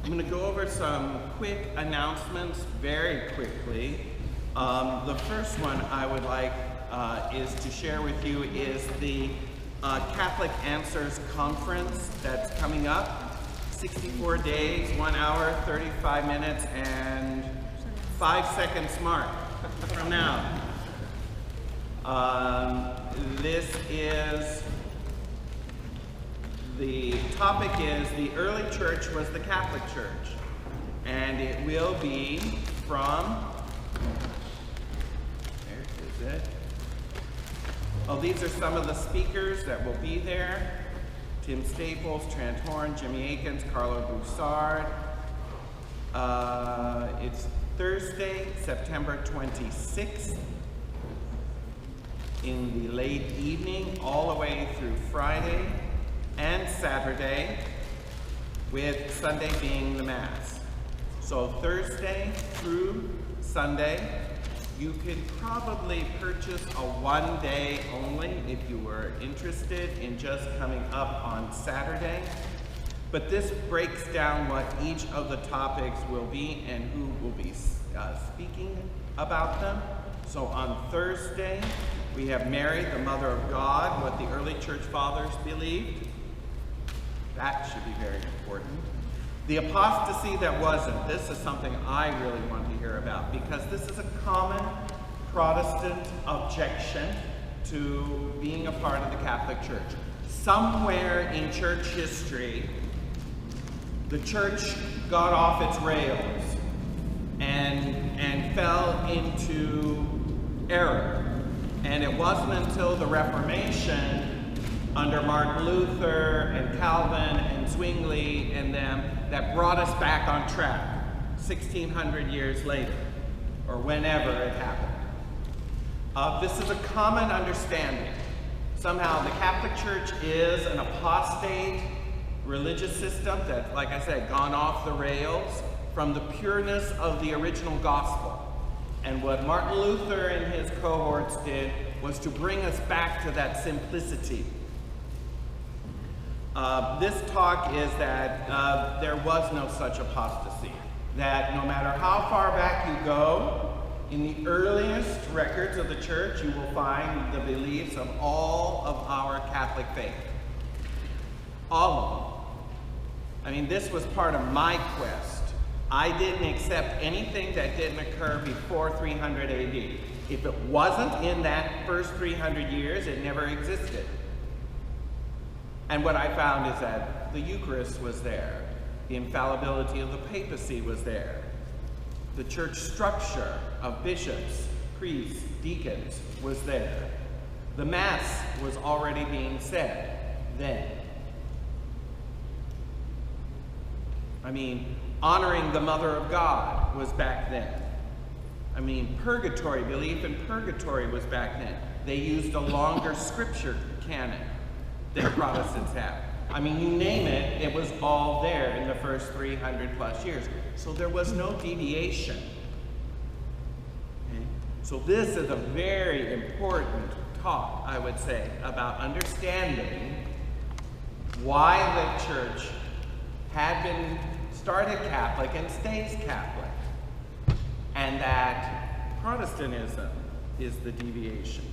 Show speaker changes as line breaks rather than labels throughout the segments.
I'm going to go over some quick announcements very quickly. The first one I would like is to share with you is the Catholic Answers Conference that's coming up. 64 days, 1 hour, 35 minutes, and 5 seconds mark from now. The topic is the early church was the Catholic Church, and it will be from, there is it. Oh, these are some of the speakers that will be there. Tim Staples, Trent Horn, Jimmy Akins, Carlo Broussard. It's Thursday, September 26th in the late evening, all the way through Friday and Saturday, with Sunday being the Mass. So Thursday through Sunday, you could probably purchase a one-day only if you were interested in just coming up on Saturday. But this breaks down what each of the topics will be and who will be speaking about them. So on Thursday, we have Mary, the Mother of God, what the early church fathers believed. That should be very important. The apostasy that wasn't. This is something I really want to hear about because this is a common Protestant objection to being a part of the Catholic Church. Somewhere in church history, the church got off its rails and fell into error. And it wasn't until the Reformation under Martin Luther and Calvin and Zwingli and them that brought us back on track 1,600 years later, or whenever it happened. This is a common understanding. Somehow the Catholic Church is an apostate religious system that, like I said, gone off the rails from the pureness of the original gospel. And what Martin Luther and his cohorts did was to bring us back to that simplicity. This talk is that there was no such apostasy. That no matter how far back you go, in the earliest records of the church, you will find the beliefs of all of our Catholic faith. All of them. I mean, this was part of my quest. I didn't accept anything that didn't occur before 300 AD. If it wasn't in that first 300 years, it never existed. And what I found is that the Eucharist was there. The infallibility of the papacy was there. The church structure of bishops, priests, deacons was there. The Mass was already being said then. I mean, honoring the Mother of God was back then. I mean, purgatory, belief in purgatory was back then. They used a longer scripture canon than Protestants have. I mean, you name it, it was all there in the first 300 plus years. So there was no deviation. Okay? So this is a very important talk, I would say, about understanding why the church had been started Catholic and stays Catholic, and that Protestantism is the deviation.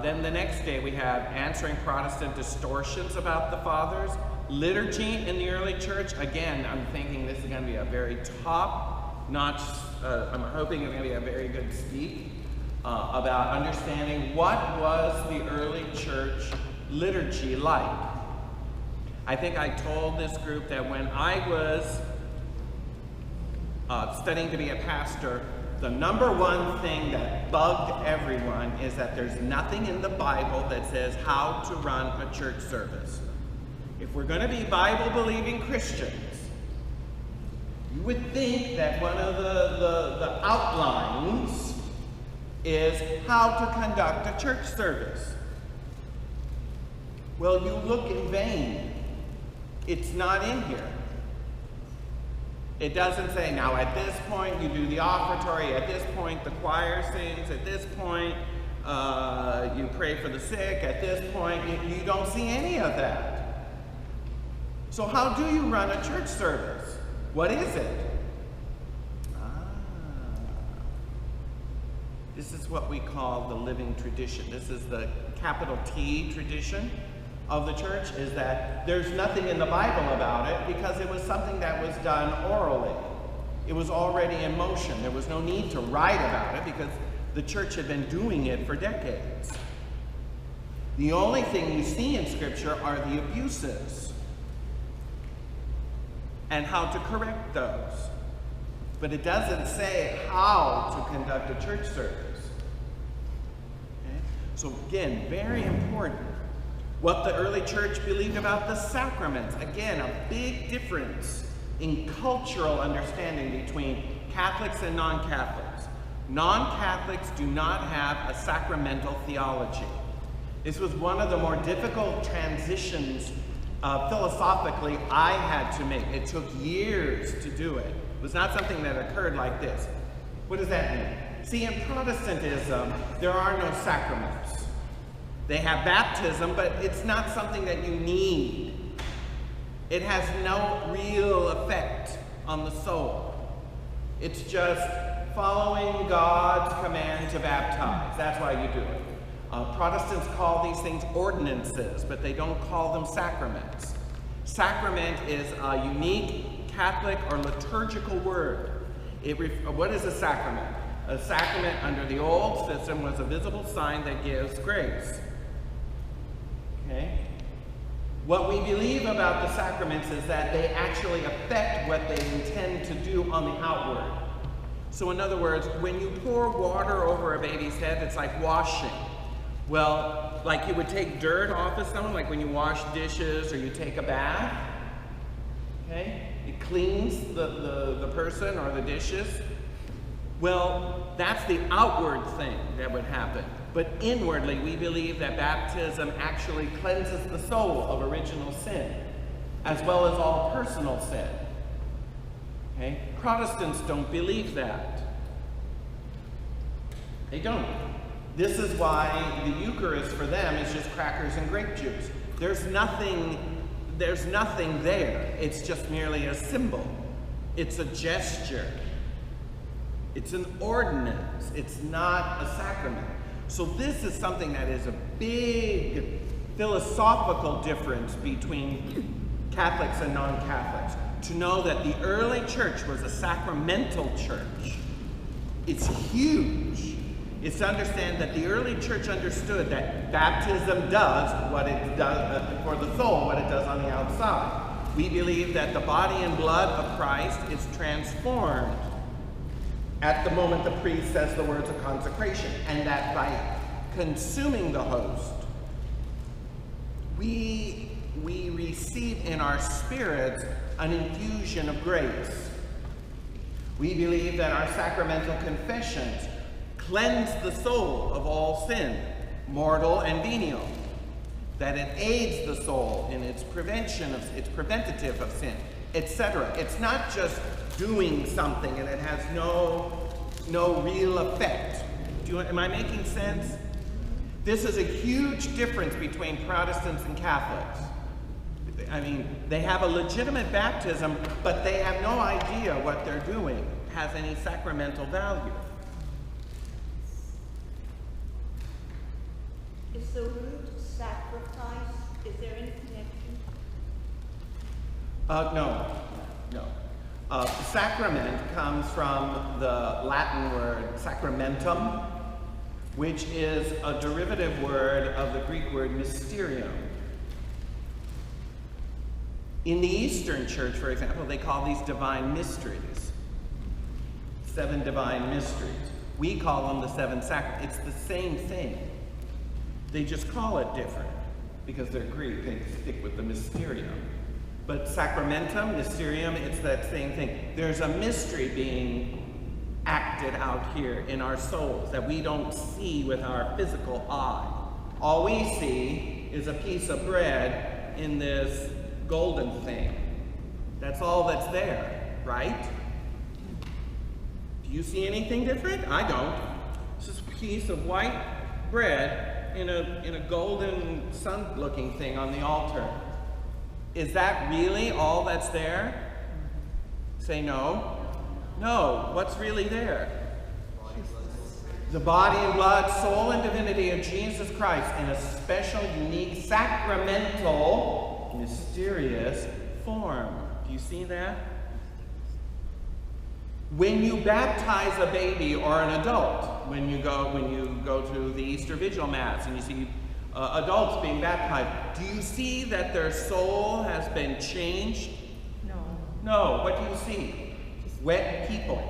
Then the next day we have answering Protestant distortions about the fathers. Liturgy in the early church. Again, I'm thinking this is going to be a very top-notch, I'm hoping it's going to be a very good speak about understanding what was the early church liturgy like. I think I told this group that when I was studying to be a pastor, the number one thing that bugged everyone is that there's nothing in the Bible that says how to run a church service. If we're going to be Bible-believing Christians, you would think that one of the outlines is how to conduct a church service. Well, you look in vain. It's not in here. It doesn't say, now at this point you do the offertory, at this point the choir sings, at this point you pray for the sick, at this point you don't see any of that. So how do you run a church service? What is it? This is what we call the living tradition. This is the capital T tradition of the church, is that there's nothing in the Bible about it because it was something that was done orally. It was already in motion. There was no need to write about it because the church had been doing it for decades. The only thing you see in Scripture are the abuses and how to correct those. But it doesn't say how to conduct a church service. Okay? So again, very important. What the early church believed about the sacraments. Again, a big difference in cultural understanding between Catholics and non-Catholics. Non-Catholics do not have a sacramental theology. This was one of the more difficult transitions philosophically I had to make. It took years to do it. It was not something that occurred like this. What does that mean? See, in Protestantism, there are no sacraments. They have baptism, but it's not something that you need. It has no real effect on the soul. It's just following God's command to baptize. That's why you do it. Protestants call these things ordinances, but they don't call them sacraments. Sacrament is a unique Catholic or liturgical word. What is a sacrament? A sacrament under the old system was a visible sign that gives grace. Okay? What we believe about the sacraments is that they actually affect what they intend to do on the outward. So in other words, when you pour water over a baby's head, it's like washing. Well, like you would take dirt off of someone, like when you wash dishes or you take a bath, okay? It cleans the person or the dishes. Well, that's the outward thing that would happen. But inwardly, we believe that baptism actually cleanses the soul of original sin, as well as all personal sin. Okay? Protestants don't believe that. They don't. This is why the Eucharist for them is just crackers and grape juice. There's nothing there. It's just merely a symbol. It's a gesture. It's an ordinance. It's not a sacrament. So this is something that is a big philosophical difference between Catholics and non-Catholics. To know that the early church was a sacramental church. It's huge. It's to understand that the early church understood that baptism does what it does for the soul, what it does on the outside. We believe that the body and blood of Christ is transformed at the moment the priest says the words of consecration, and that by consuming the host, we receive in our spirits an infusion of grace. We believe that our sacramental confessions cleanse the soul of all sin, mortal and venial, that it aids the soul in its prevention of its preventative of sin, etc. It's not just doing something and it has no real effect. Am I making sense? This is a huge difference between Protestants and Catholics. I mean, they have a legitimate baptism, but they have no idea what they're doing has any sacramental value.
Is the root sacrifice, is there any connection?
No. Sacrament comes from the Latin word sacramentum, which is a derivative word of the Greek word mysterium. In the Eastern Church, for example, they call these divine mysteries. 7 divine mysteries. We call them the 7 sacraments. It's the same thing. They just call it different because they're Greek. They stick with the mysterium. But sacramentum, mysterium, it's that same thing. There's a mystery being acted out here in our souls that we don't see with our physical eye. All we see is a piece of bread in this golden thing. That's all that's there, right? Do you see anything different? I don't. It's just a piece of white bread in a golden sun-looking thing on the altar. Is that really all that's there? Say no. No. What's really there? The body and blood, soul and divinity of Jesus Christ in a special, unique, sacramental, mysterious form. Do you see that? When you baptize a baby or an adult, when you go to the Easter Vigil Mass and you see adults being baptized, do you see that their soul has been changed?
No.
No. What do you see? Wet people.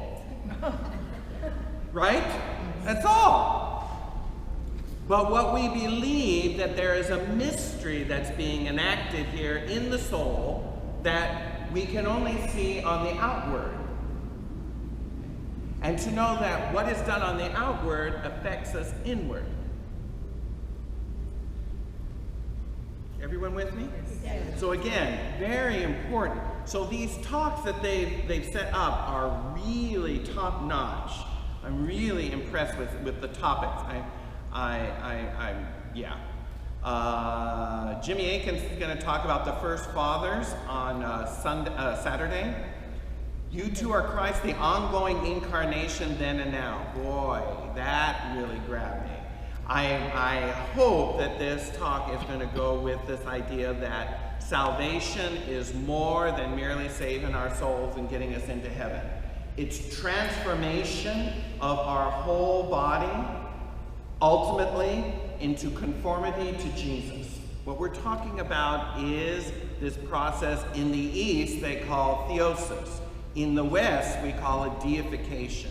Right? That's all. But what we believe, that there is a mystery that's being enacted here in the soul that we can only see on the outward. And to know that what is done on the outward affects us inward. Everyone with me?
Yes.
So again, very important. So these talks that they've set up are really top-notch. I'm really impressed with the topics. Jimmy Akins is going to talk about the first fathers on Saturday. You two are Christ, the ongoing incarnation then and now. Boy, that really grabbed me. I hope that this talk is going to go with this idea that salvation is more than merely saving our souls and getting us into heaven. It's transformation of our whole body, ultimately into conformity to Jesus. What we're talking about is this process in the East they call theosis. In the West, we call it deification.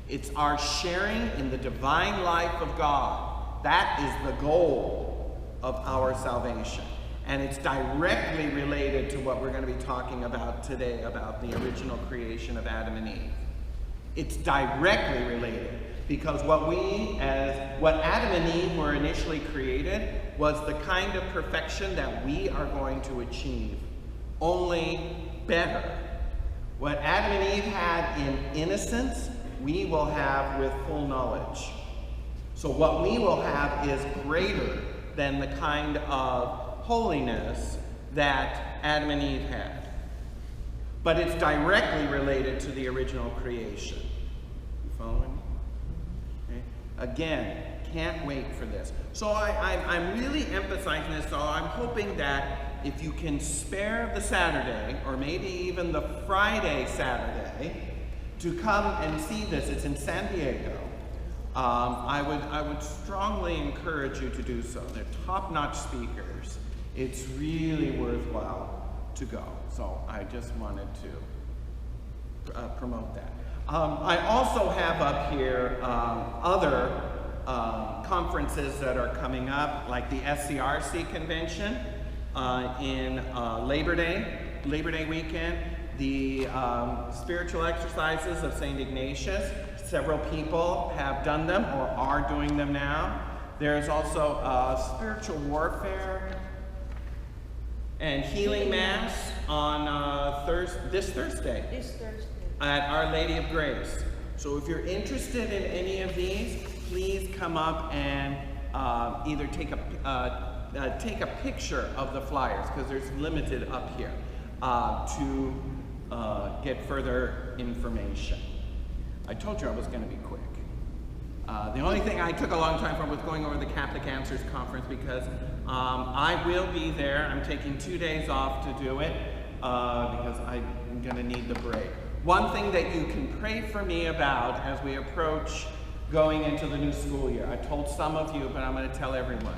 It's our sharing in the divine life of God. That is the goal of our salvation. And it's directly related to what we're going to be talking about today, about the original creation of Adam and Eve. It's directly related because what Adam and Eve were initially created was the kind of perfection that we are going to achieve, only better. What Adam and Eve had in innocence, we will have with full knowledge. So what we will have is greater than the kind of holiness that Adam and Eve had. But it's directly related to the original creation. You following me? Okay. Again, can't wait for this. So I'm really emphasizing this, so I'm hoping that if you can spare the Saturday, or maybe even the Friday Saturday, to come and see this. It's in San Diego. I would strongly encourage you to do so. They're top-notch speakers. It's really worthwhile to go. So I just wanted to promote that. I also have up here other conferences that are coming up, like the SCRC convention in Labor Day weekend, the spiritual exercises of St. Ignatius. Several people have done them or are doing them now. There's also spiritual warfare and healing mass on this Thursday.
This Thursday.
At Our Lady of Grace. So if you're interested in any of these, please come up and either take a picture of the flyers, because there's limited up here, to get further information. I told you I was going to be quick. The only thing I took a long time from was going over the Catholic Answers Conference, because I will be there. I'm taking 2 days off to do it because I'm going to need the break. One thing that you can pray for me about as we approach going into the new school year. I told some of you, but I'm going to tell everyone.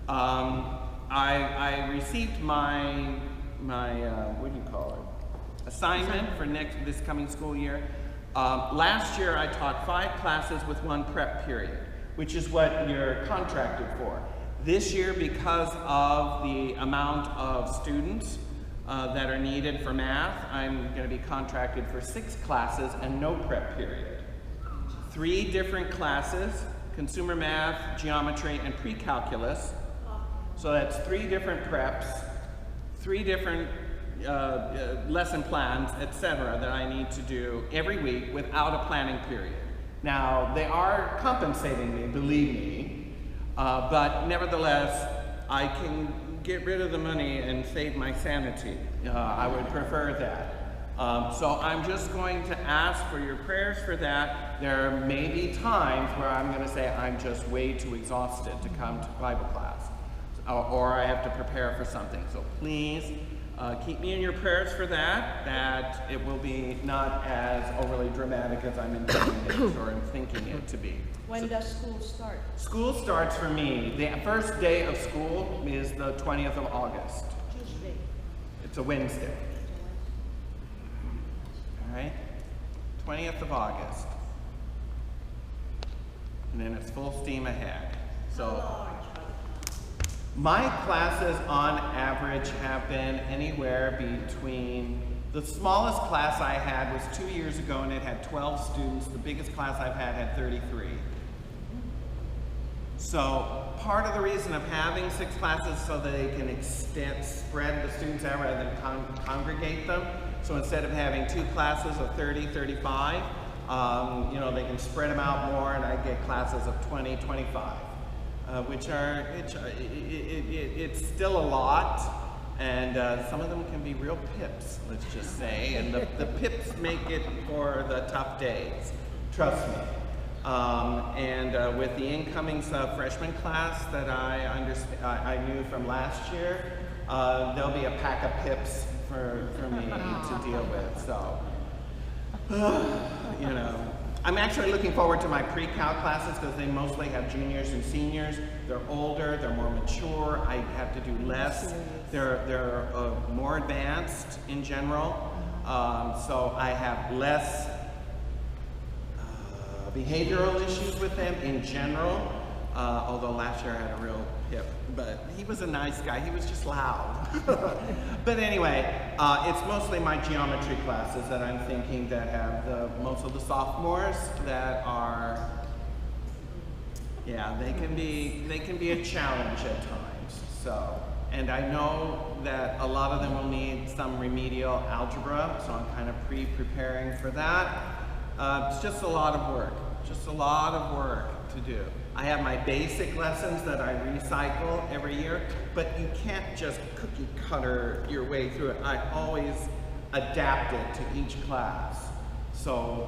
I received my what do you call it? Assignment for this coming school year. Last year I taught 5 classes with 1 prep period, which is what you're contracted for. This year, because of the amount of students that are needed for math, I'm going to be contracted for 6 classes and no prep period. 3 different classes: consumer math, geometry, and pre-calculus. So that's 3 different preps, 3 different lesson plans, etc., that I need to do every week without a planning period. Now, they are compensating me, believe me, but nevertheless, I can get rid of the money and save my sanity. I would prefer that. So I'm just going to ask for your prayers for that. There may be times where I'm going to say I'm just way too exhausted to come to Bible class, or I have to prepare for something. So please keep me in your prayers for that, that it will be not as overly dramatic as I'm intending it or I'm thinking it to be.
When does school start?
School starts for me. The first day of school is the 20th of August.
Tuesday.
It's a Wednesday. All right? 20th of August. And then it's full steam ahead. So my classes on average have been anywhere between, the smallest class I had was 2 years ago and it had 12 students. The biggest class I've had 33. So part of the reason of having 6 classes is so that they can spread the students out rather than congregate them. So instead of having 2 classes of 30, 35, you know, they can spread them out more, and I get classes of 20, 25, which are, it's still a lot, and some of them can be real pips, let's just say, and the pips make it for the tough days, trust me. With the incoming freshman class that I knew from last year, there'll be a pack of pips for me to deal with. So, you know, I'm actually looking forward to my pre-cal classes because they mostly have juniors and seniors. They're older, they're more mature. I have to do less. They're more advanced in general, so I have less behavioral issues with them in general, although last year I had a real pip, but he was a nice guy, he was just loud. But anyway, it's mostly my geometry classes that I'm thinking that have most of the sophomores that are, yeah, they can be a challenge at times. So, and I know that a lot of them will need some remedial algebra, so I'm kind of pre-preparing for that. It's just a lot of work, to do. I have my basic lessons that I recycle every year, but you can't just cookie cutter your way through it. I always adapt it to each class. So